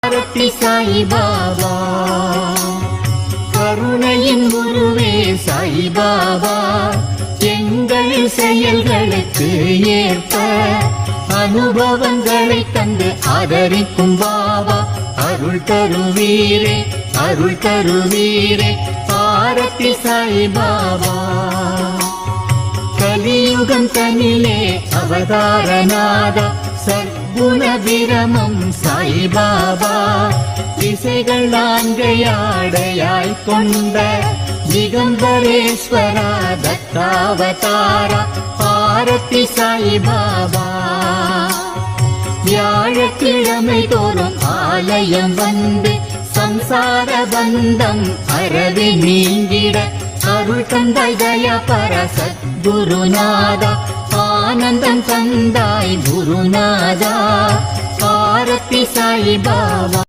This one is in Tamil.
ஆரத்தி சாயிபாபா கருணையின் குருவே சாயிபாபா எங்கள் செயல்களுக்கு ஏற்ப அனுபவங்களை தந்து ஆதரிக்கும் பாபா அருள் தருவீரே அருள் தருவீரே ஆரத்தி சாயிபாபா கலியுகம் தனிலே அவதாரநாதா சத்குண விரமம் சாயிபாபா திசைகள் நான்கையாடையாய் கொண்ட திகம்பரேஸ்வரா தத்தாவதாரா ஆரத்தி சாயிபாபா வியாழக்கிழமை தோறும் ஆலயம் வந்து சம்சார பந்தம் அறவே நீங்கிட அருள் தந்தாய் தயா பரசத் குருநாதா ஆனந்தம் தந்தாய் குருநாதா ஆரத்தி சாயிபாபா